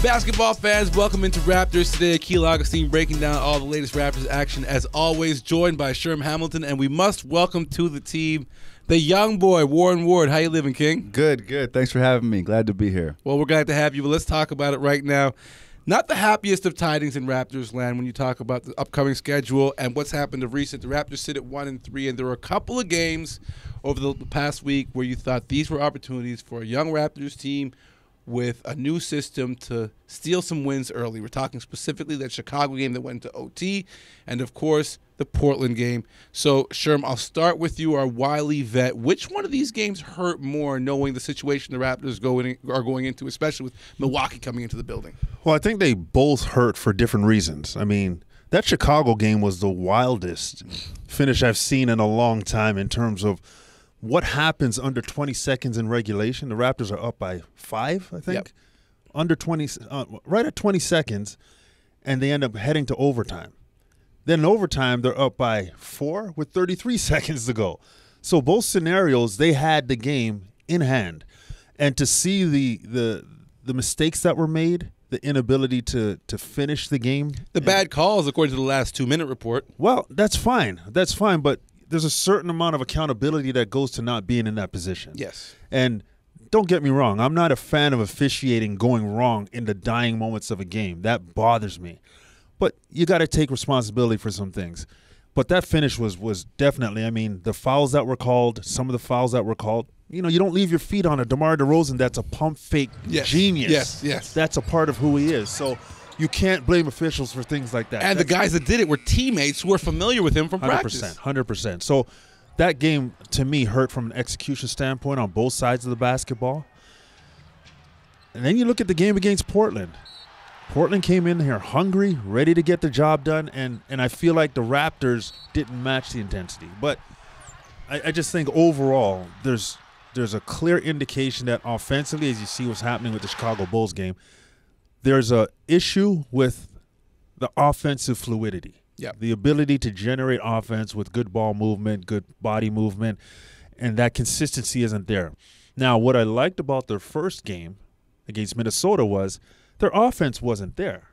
Basketball fans, welcome into Raptors Today. Akil Augustine breaking down all the latest Raptors action, as always, joined by Sherman Hamilton. And we must welcome to the team the young boy, Warren Ward. How you living, King? Good. Thanks for having me. Glad to be here. Well, we're glad to have you, but let's talk about it right now. Not the happiest of tidings in Raptors land when you talk about the upcoming schedule and what's happened of recent. The Raptors sit at 1-3, and there were a couple of games over the past week where you thought these were opportunities for a young Raptors team with a new system to steal some wins early. We're talking specifically that Chicago game that went into OT, and of course the Portland game. So, Sherm, I'll start with you, our wily vet. Which one of these games hurt more, knowing the situation the Raptors are going into, especially with Milwaukee coming into the building? Well, I think they both hurt for different reasons. I mean, that Chicago game was the wildest finish I've seen in a long time in terms of what happens under 20 seconds in regulation. The Raptors are up by 5, I think. Yep. Under 20, right at 20 seconds, and they end up heading to overtime. Then in overtime, they're up by 4 with 33 seconds to go. So both scenarios, they had the game in hand. And to see the mistakes that were made, the inability to finish the game. The bad calls, according to the last 2-minute report. Well, that's fine. That's fine, but there's a certain amount of accountability that goes to not being in that position. Yes. And don't get me wrong, I'm not a fan of officiating going wrong in the dying moments of a game. That bothers me. But you got to take responsibility for some things. But that finish was definitely, I mean, the fouls that were called, some of the fouls that were called, you know, you don't leave your feet on a DeMar DeRozan that's a pump fake genius. Yes. That's a part of who he is. So you can't blame officials for things like that. And the guys that did it were teammates who were familiar with him from practice. 100%. So that game, to me, hurt from an execution standpoint on both sides of the basketball. And then you look at the game against Portland. Portland came in here hungry, ready to get the job done, and I feel like the Raptors didn't match the intensity. But I just think overall there's a clear indication that offensively, as you see what's happening with the Chicago Bulls game, there's a issue with the offensive fluidity. Yep. The ability to generate offense with good ball movement, good body movement, and that consistency isn't there. Now, what I liked about their first game against Minnesota was their offense wasn't there,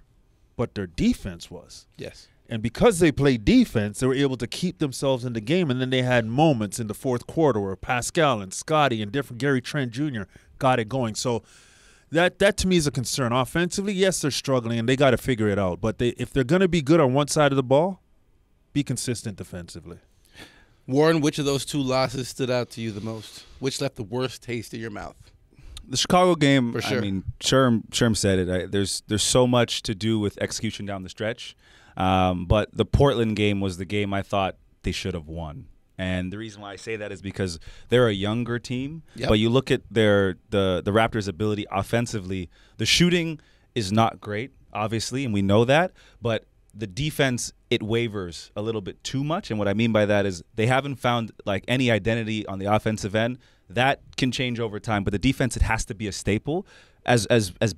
but their defense was. Yes. And because they played defense, they were able to keep themselves in the game, and then they had moments in the fourth quarter where Pascal and Scotty and different Gary Trent Jr. got it going. So That to me is a concern. Offensively, yes, they're struggling, and they got to figure it out. But if they're going to be good on one side of the ball, be consistent defensively. Warren, which of those two losses stood out to you the most? Which left the worst taste in your mouth? The Chicago game, For sure. I mean, Sherm said it. There's so much to do with execution down the stretch. But the Portland game was the game I thought they should have won. And the reason why I say that is because they're a younger team. Yep. But you look at the Raptors' ability offensively. The shooting is not great, obviously, and we know that. But the defense, it wavers a little bit too much. And what I mean by that is they haven't found like any identity on the offensive end. That can change over time. But the defense, it has to be a staple. As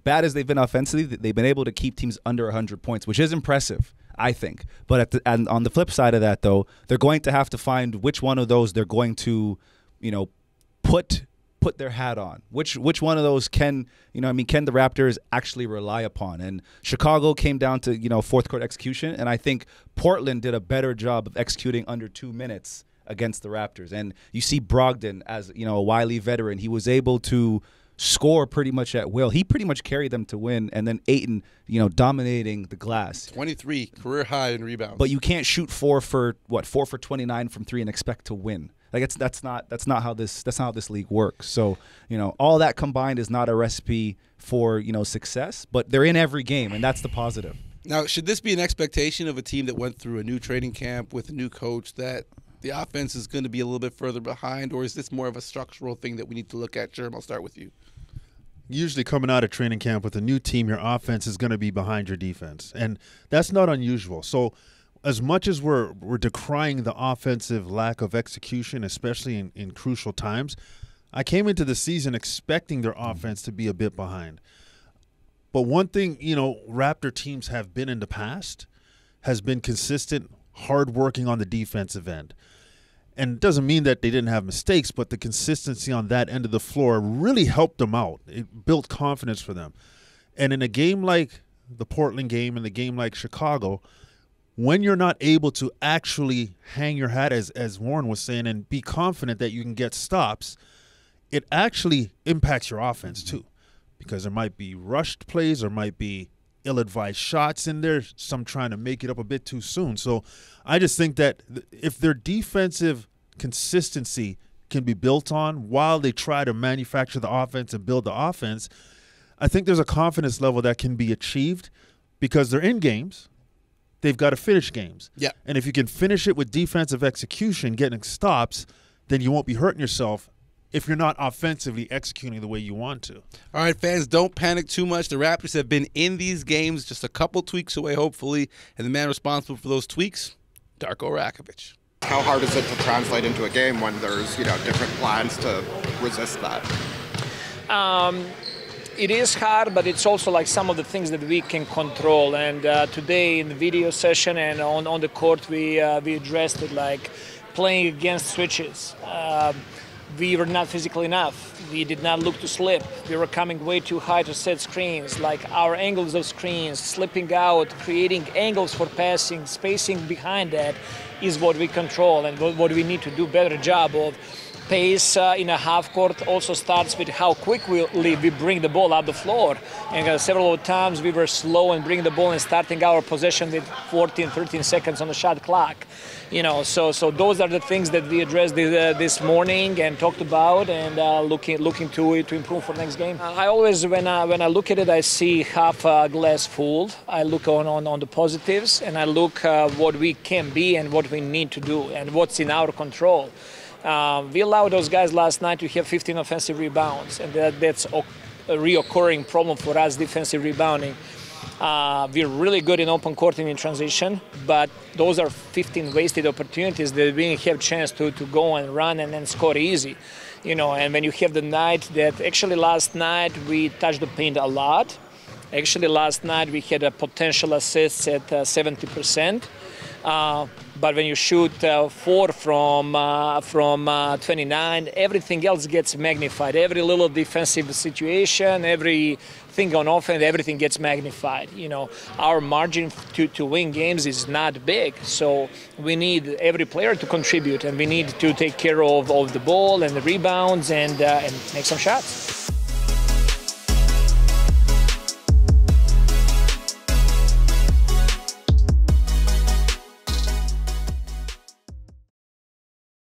bad as they've been offensively, they've been able to keep teams under 100 points, which is impressive, I think. But and on the flip side of that, though, they're going to have to find which one of those they're going to, put their hat on. Which one of those can the Raptors actually rely upon? And Chicago came down to, fourth quarter execution, and I think Portland did a better job of executing under 2 minutes against the Raptors. And you see Brogdon as, a wily veteran. He was able to score pretty much at will. He pretty much carried them to win, and then Ayton, dominating the glass. 23 career high in rebounds. But you can't shoot 4 for 29 from 3 and expect to win. Like that's not how this league works. So, all that combined is not a recipe for, success, but they're in every game, and that's the positive. Now, should this be an expectation of a team that went through a new training camp with a new coach that the offense is going to be a little bit further behind, or is this more of a structural thing that we need to look at? Sherm, I'll start with you. Usually coming out of training camp with a new team, your offense is going to be behind your defense, and that's not unusual. So as much as we're decrying the offensive lack of execution, especially in crucial times, I came into the season expecting their offense to be a bit behind. But one thing, Raptor teams have been in the past has been consistent, hard working on the defensive end. And it doesn't mean that they didn't have mistakes, but the consistency on that end of the floor really helped them out. It built confidence for them. And in a game like the Portland game and the game like Chicago, when you're not able to actually hang your hat, as Warren was saying, and be confident that you can get stops, it actually impacts your offense too, because there might be rushed plays, there might be ill-advised shots in there, some trying to make it up a bit too soon. So I just think that if their defensive consistency can be built on while they try to manufacture the offense and build the offense, I think there's a confidence level that can be achieved because they're in games. They've got to finish games. Yeah. And if you can finish it with defensive execution, getting stops, then you won't be hurting yourself if you're not offensively executing the way you want to. All right, fans, don't panic too much. The Raptors have been in these games just a couple tweaks away, hopefully, and the man responsible for those tweaks, Darko Rajakovic. How hard is it to translate into a game when there's, different plans to resist that? It is hard, but it's also like some of the things that we can control. And today in the video session and on the court, we addressed it, like playing against switches. We were not physical enough. We did not look to slip. We were coming way too high to set screens. Like our angles of screens, slipping out, creating angles for passing, spacing behind that is what we control and what we need to do better job of. Pace in a half court also starts with how quickly we bring the ball up the floor. And several times we were slow in bringing the ball and starting our possession with 14, 13 seconds on the shot clock. So those are the things that we addressed this morning and talked about, and looking to improve for next game. I always, when I look at it, I see half glass full. I look on the positives, and I look what we can be and what we need to do and what's in our control. We allowed those guys last night to have 15 offensive rebounds, and that's a reoccurring problem for us, defensive rebounding. We're really good in open court and in transition, but those are 15 wasted opportunities that we didn't have a chance to go and run and then score easy. And when you have the night that actually last night we touched the paint a lot. Actually last night we had a potential assists at 70%. But when you shoot 4 from 29, everything else gets magnified. Every little defensive situation, everything on offense, everything gets magnified. Our margin to win games is not big, so we need every player to contribute, and we need to take care of the ball and the rebounds and make some shots.